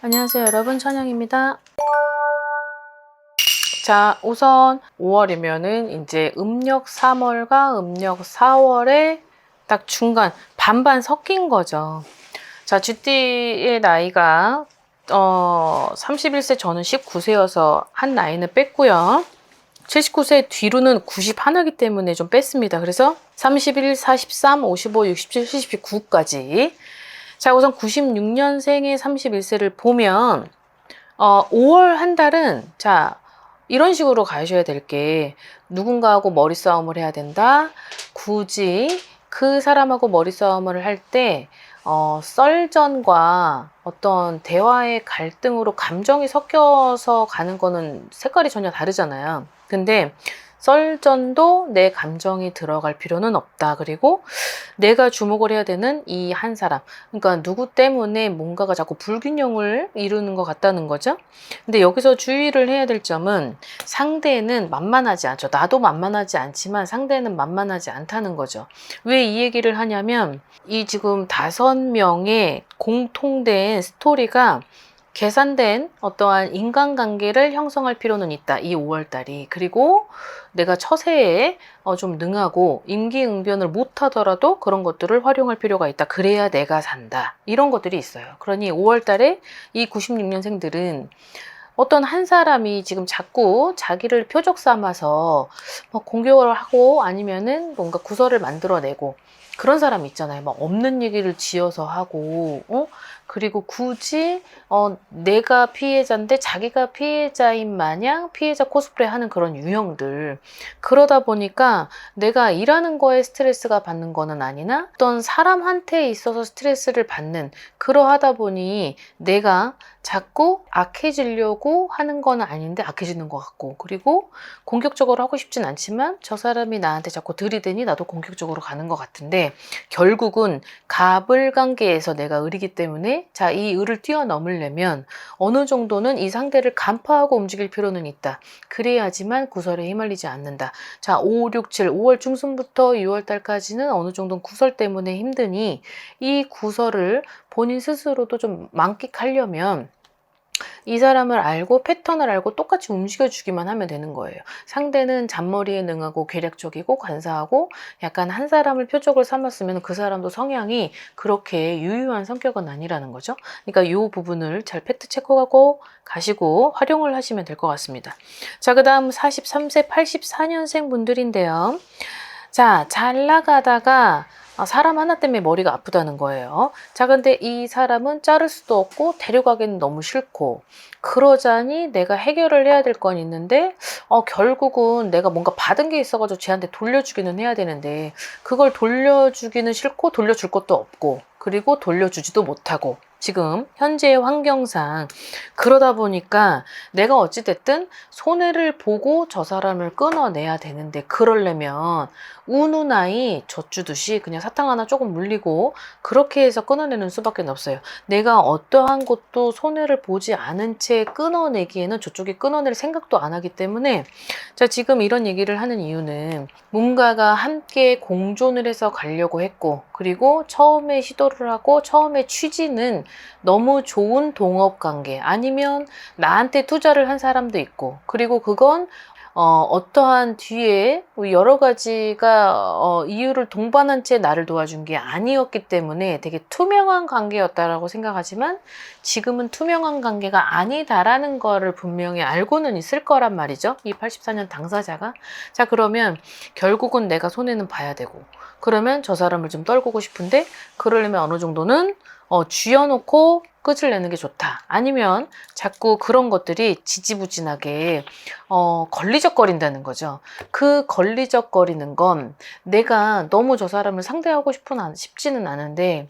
안녕하세요 여러분, 천영입니다. 자, 우선 5월이면은 이제 음력 3월과 음력 4월의 딱 중간 반반 섞인 거죠. 자, 쥐띠의 나이가 31세, 저는 19세여서 한 나이는 뺐고요. 79세 뒤로는 91이기 때문에 좀 뺐습니다. 그래서 31, 43, 55, 67, 79까지. 자, 우선 96년생의 31세를 보면 5월 한 달은, 자, 이런 식으로 가셔야 될 게, 누군가하고 머리 싸움을 해야 된다. 굳이 그 사람하고 머리 싸움을 할 때, 썰전과 어떤 대화의 갈등으로 감정이 섞여서 가는 거는 색깔이 전혀 다르잖아요. 근데 썰전도 내 감정이 들어갈 필요는 없다. 그리고 내가 주목을 해야 되는 이 한 사람, 그러니까 누구 때문에 뭔가가 자꾸 불균형을 이루는 것 같다는 거죠. 근데 여기서 주의를 해야 될 점은, 상대는 만만하지 않죠. 나도 만만하지 않지만 상대는 만만하지 않다는 거죠. 왜 이 얘기를 하냐면, 이 지금 5명의 공통된 스토리가 계산된 어떠한 인간관계를 형성할 필요는 있다. 이 5월달이. 그리고 내가 처세에 좀 능하고 임기응변을 못하더라도 그런 것들을 활용할 필요가 있다. 그래야 내가 산다. 이런 것들이 있어요. 그러니 5월달에 이 96년생들은 어떤 한 사람이 지금 자꾸 자기를 표적 삼아서 막 공격을 하고, 아니면은 뭔가 구설을 만들어내고, 그런 사람이 있잖아요. 막 없는 얘기를 지어서 하고, 그리고 굳이 내가 피해자인데 자기가 피해자인 마냥 피해자 코스프레 하는 그런 유형들. 그러다 보니까 내가 일하는 거에 스트레스가 받는 거는 아니나 어떤 사람한테 있어서 스트레스를 받는, 그러하다 보니 내가 자꾸 악해지려고 하는 건 아닌데 악해지는 것 같고, 그리고 공격적으로 하고 싶진 않지만 저 사람이 나한테 자꾸 들이대니 나도 공격적으로 가는 것 같은데, 결국은 갑을 관계에서 내가 을이기 때문에, 자, 이 을을 뛰어넘으려면 어느 정도는 이 상대를 간파하고 움직일 필요는 있다. 그래야지만 구설에 휘말리지 않는다. 자, 5, 6, 7, 5월 중순부터 6월 달까지는 어느 정도는 구설 때문에 힘드니, 이 구설을 본인 스스로도 좀 만끽하려면 이 사람을 알고 패턴을 알고 똑같이 움직여주기만 하면 되는 거예요. 상대는 잔머리에 능하고 계략적이고 간사하고 약간 한 사람을 표적을 삼았으면 그 사람도 성향이 그렇게 유유한 성격은 아니라는 거죠. 그러니까 이 부분을 잘 팩트 체크하고 가시고 활용을 하시면 될 것 같습니다. 자, 그 다음 43세 84년생 분들인데요. 자, 잘 나가다가 사람 하나 때문에 머리가 아프다는 거예요. 자, 근데 이 사람은 자를 수도 없고 데려가기는 너무 싫고, 그러자니 내가 해결을 해야 될 건 있는데, 결국은 내가 뭔가 받은 게 있어가지고 쟤한테 돌려주기는 해야 되는데, 그걸 돌려주기는 싫고 돌려줄 것도 없고, 그리고 돌려주지도 못하고, 지금 현재의 환경상 그러다 보니까 내가 어찌됐든 손해를 보고 저 사람을 끊어내야 되는데, 그러려면 우누나이 젖주듯이 그냥 사탕 하나 조금 물리고 그렇게 해서 끊어내는 수밖에 없어요. 내가 어떠한 것도 손해를 보지 않은 채 끊어내기에는 저쪽이 끊어낼 생각도 안 하기 때문에, 자, 지금 이런 얘기를 하는 이유는 뭔가가 함께 공존을 해서 가려고 했고, 그리고 처음에 시도를 하고 처음에 취지는 너무 좋은 동업관계, 아니면 나한테 투자를 한 사람도 있고, 그리고 그건 어떠한 뒤에 여러 가지가 이유를 동반한 채 나를 도와준 게 아니었기 때문에 되게 투명한 관계였다라고 생각하지만, 지금은 투명한 관계가 아니다라는 거를 분명히 알고는 있을 거란 말이죠. 이 84년 당사자가. 자, 그러면 결국은 내가 손해는 봐야 되고, 그러면 저 사람을 좀 떨구고 싶은데, 그러려면 어느 정도는 쥐어놓고 끝을 내는 게 좋다. 아니면 자꾸 그런 것들이 지지부진하게 걸리적거린다는 거죠. 그 걸리적거리는 건 내가 너무 저 사람을 상대하고 싶지는 않은데,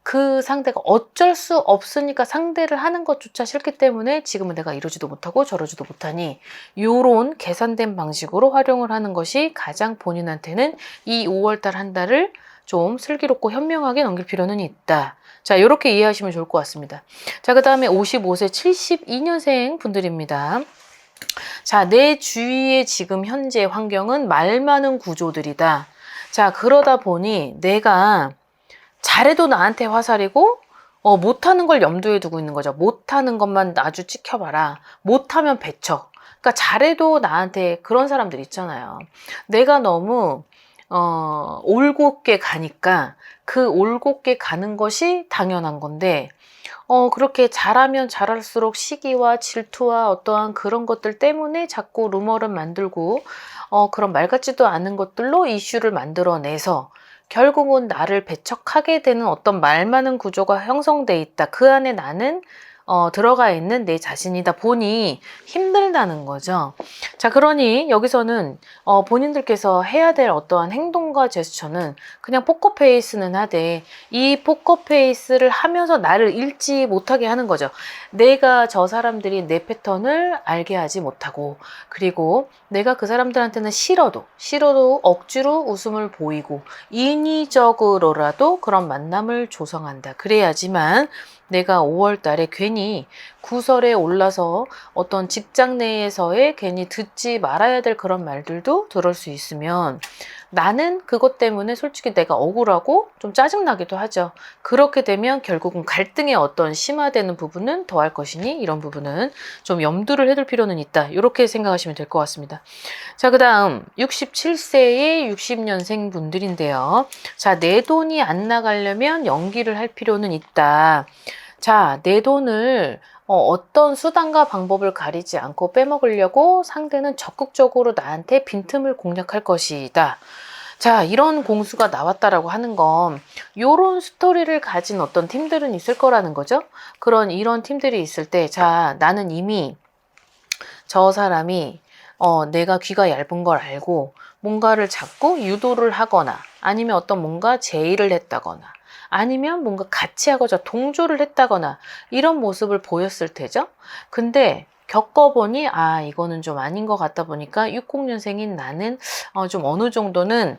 그 상대가 어쩔 수 없으니까 상대를 하는 것조차 싫기 때문에 지금은 내가 이러지도 못하고 저러지도 못하니, 요런 계산된 방식으로 활용을 하는 것이 가장 본인한테는 이 5월달 한 달을 좀 슬기롭고 현명하게 넘길 필요는 있다. 자, 이렇게 이해하시면 좋을 것 같습니다. 자, 그 다음에 55세 72년생 분들입니다. 자, 내 주위의 지금 현재 환경은 말 많은 구조들이다. 자, 그러다 보니 내가 잘해도 나한테 화살이고 못하는 걸 염두에 두고 있는 거죠. 못하는 것만 아주 지켜봐라. 못하면 배척. 그러니까 잘해도 나한테 그런 사람들 있잖아요. 내가 너무 올곧게 가니까 그 올곧게 가는 것이 당연한 건데 그렇게 잘하면 잘할수록 시기와 질투와 어떠한 그런 것들 때문에 자꾸 루머를 만들고 그런 말 같지도 않은 것들로 이슈를 만들어내서 결국은 나를 배척하게 되는 어떤 말 많은 구조가 형성돼 있다. 그 안에 나는 들어가 있는 내 자신이다 보니 힘들다는 거죠. 자, 그러니 여기서는 본인들께서 해야 될 어떠한 행동과 제스처는 그냥 포커페이스는 하되 이 포커페이스를 하면서 나를 잃지 못하게 하는 거죠. 내가 저 사람들이 내 패턴을 알게 하지 못하고, 그리고 내가 그 사람들한테는 싫어도 억지로 웃음을 보이고 인위적으로라도 그런 만남을 조성한다. 그래야지만 내가 5월 달에 괜히 구설에 올라서 어떤 직장 내에서의 괜히 듣지 말아야 될 그런 말들도 들을 수 있으면 나는 그것 때문에 솔직히 내가 억울하고 좀 짜증나기도 하죠. 그렇게 되면 결국은 갈등의 어떤 심화되는 부분은 더할 것이니 이런 부분은 좀 염두를 해둘 필요는 있다. 이렇게 생각하시면 될 것 같습니다. 자, 그 다음 67세의 60년생 분들인데요. 자, 내 돈이 안 나가려면 연기를 할 필요는 있다. 자, 내 돈을 어떤 수단과 방법을 가리지 않고 빼먹으려고 상대는 적극적으로 나한테 빈틈을 공략할 것이다. 자, 이런 공수가 나왔다라고 하는 건 요런 스토리를 가진 어떤 팀들은 있을 거라는 거죠. 이런 팀들이 있을 때, 자, 나는 이미 저 사람이 내가 귀가 얇은 걸 알고 뭔가를 자꾸 유도를 하거나 아니면 어떤 뭔가 제의를 했다거나 아니면 뭔가 같이 하고자 동조를 했다거나 이런 모습을 보였을 테죠. 근데 겪어보니 이거는 좀 아닌 것 같다 보니까 60년생인 나는 좀 어느 정도는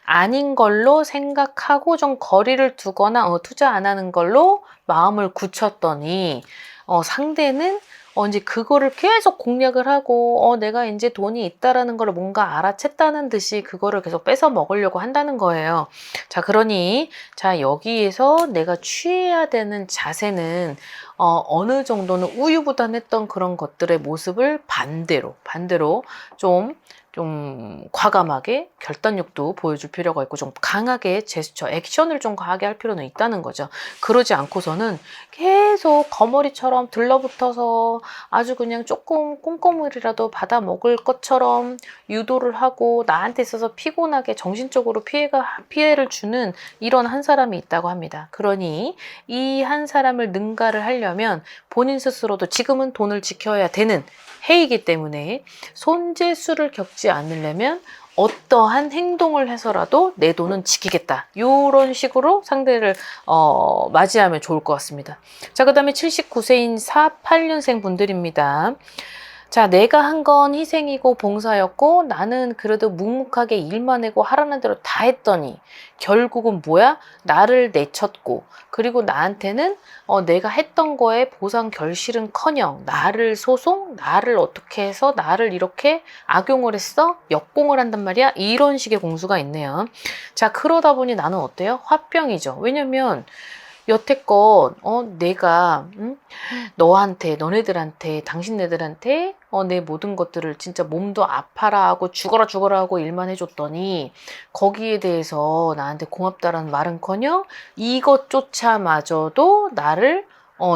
아닌 걸로 생각하고 좀 거리를 두거나 투자 안 하는 걸로 마음을 굳혔더니 상대는 이제 그거를 계속 공략을 하고 내가 이제 돈이 있다라는 걸 뭔가 알아챘다는 듯이 그거를 계속 뺏어 먹으려고 한다는 거예요. 자, 그러니 자, 여기에서 내가 취해야 되는 자세는 어느 정도는 우유부단했던 그런 것들의 모습을 반대로 좀 과감하게 결단력도 보여줄 필요가 있고 좀 강하게 제스처, 액션을 좀 과하게 할 필요는 있다는 거죠. 그러지 않고서는 계속 거머리처럼 들러붙어서 아주 그냥 조금 꼼꼼이라도 받아 먹을 것처럼 유도를 하고 나한테 있어서 피곤하게 정신적으로 피해를 주는 이런 한 사람이 있다고 합니다. 그러니 이 한 사람을 능가를 하려면 본인 스스로도 지금은 돈을 지켜야 되는 해이기 때문에 손재수를 겪지 않으려면 어떠한 행동을 해서라도 내 돈은 지키겠다. 이런 식으로 상대를 맞이하면 좋을 것 같습니다. 자, 그 다음에 79세인 48년생 분들입니다. 자, 내가 한 건 희생이고 봉사였고 나는 그래도 묵묵하게 일만 하고 하라는 대로 다 했더니 결국은 뭐야? 나를 내쳤고 그리고 나한테는 내가 했던 거에 보상 결실은커녕 나를 나를 어떻게 해서 나를 이렇게 악용을 했어? 역공을 한단 말이야? 이런 식의 공수가 있네요. 자, 그러다 보니 나는 어때요? 화병이죠. 왜냐면 여태껏 내가 너네들한테 당신네들한테 내 모든 것들을 진짜 몸도 아파라 하고 죽어라 하고 일만 해줬더니 거기에 대해서 나한테 고맙다라는 말은커녕 이것조차마저도 나를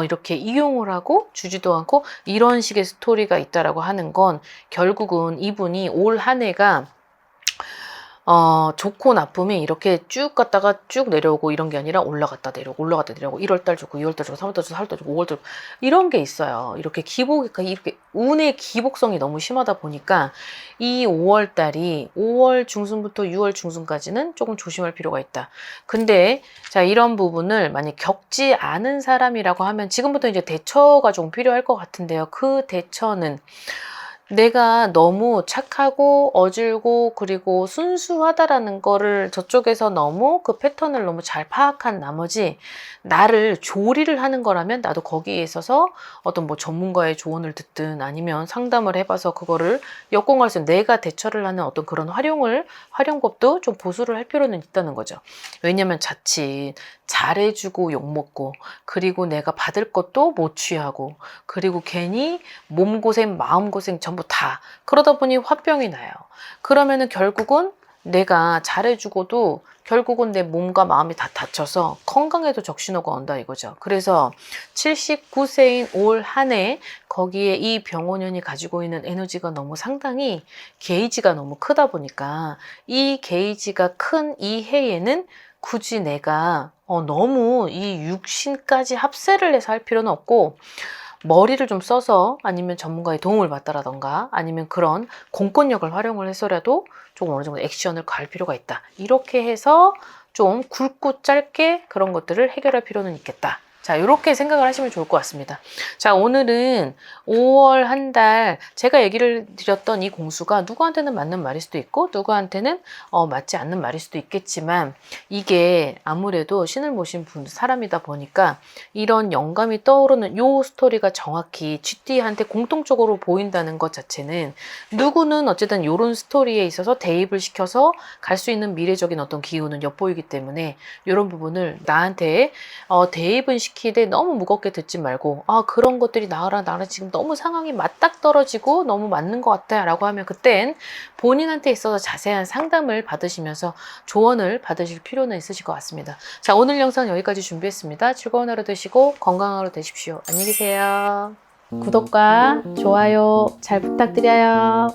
이렇게 이용을 하고 주지도 않고 이런 식의 스토리가 있다라고 하는 건 결국은 이분이 올 한 해가 좋고 나쁨이 이렇게 쭉 갔다가 쭉 내려오고 이런 게 아니라 올라갔다 내려오고 1월달 좋고 2월달 좋고 3월달 좋고 4월달 좋고 5월달 좋고 이런 게 있어요. 이렇게 이렇게 운의 기복성이 너무 심하다 보니까 이 5월달이 5월 중순부터 6월 중순까지는 조금 조심할 필요가 있다. 근데 자, 이런 부분을 만약 겪지 않은 사람이라고 하면 지금부터 이제 대처가 좀 필요할 것 같은데요. 그 대처는 내가 너무 착하고 어질고 그리고 순수하다라는 거를 저쪽에서 너무 그 패턴을 너무 잘 파악한 나머지 나를 조리를 하는 거라면 나도 거기에 있어서 어떤 뭐 전문가의 조언을 듣든 아니면 상담을 해봐서 그거를 역공할 수 있는 내가 대처를 하는 어떤 그런 활용법도 좀 보수를 할 필요는 있다는 거죠. 왜냐면 자칫 잘해주고 욕먹고 그리고 내가 받을 것도 못 취하고 그리고 괜히 몸고생, 마음고생 전부 다. 그러다 보니 화병이 나요. 그러면은 결국은 내가 잘해주고도 결국은 내 몸과 마음이 다 다쳐서 건강에도 적신호가 온다 이거죠. 그래서 79세인 올 한 해 거기에 이 병원연이 가지고 있는 에너지가 너무 상당히 게이지가 너무 크다 보니까 이 게이지가 큰 이 해에는 굳이 내가 너무 이 육신까지 합세를 해서 할 필요는 없고 머리를 좀 써서 아니면 전문가의 도움을 받다라던가 아니면 그런 공권력을 활용을 해서라도 좀 어느 정도 액션을 가할 필요가 있다. 이렇게 해서 좀 굵고 짧게 그런 것들을 해결할 필요는 있겠다. 자, 이렇게 생각을 하시면 좋을 것 같습니다. 자, 오늘은 5월 한 달 제가 얘기를 드렸던 이 공수가 누구한테는 맞는 말일 수도 있고 누구한테는 맞지 않는 말일 수도 있겠지만 이게 아무래도 신을 모신 사람이다 보니까 이런 영감이 떠오르는 요 스토리가 정확히 GT한테 공통적으로 보인다는 것 자체는 누구는 어쨌든 요런 스토리에 있어서 대입을 시켜서 갈 수 있는 미래적인 어떤 기운은 엿보이기 때문에 이런 부분을 나한테 대입은 시키되 너무 무겁게 듣지 말고 그런 것들이 나랑 지금 너무 상황이 맞닥떨어지고 너무 맞는 것 같아 라고 하면 그땐 본인한테 있어서 자세한 상담을 받으시면서 조언을 받으실 필요는 있으실 것 같습니다. 자, 오늘 영상 여기까지 준비했습니다. 즐거운 하루 되시고 건강한 하루 되십시오. 안녕히 계세요. 구독과 좋아요 잘 부탁드려요.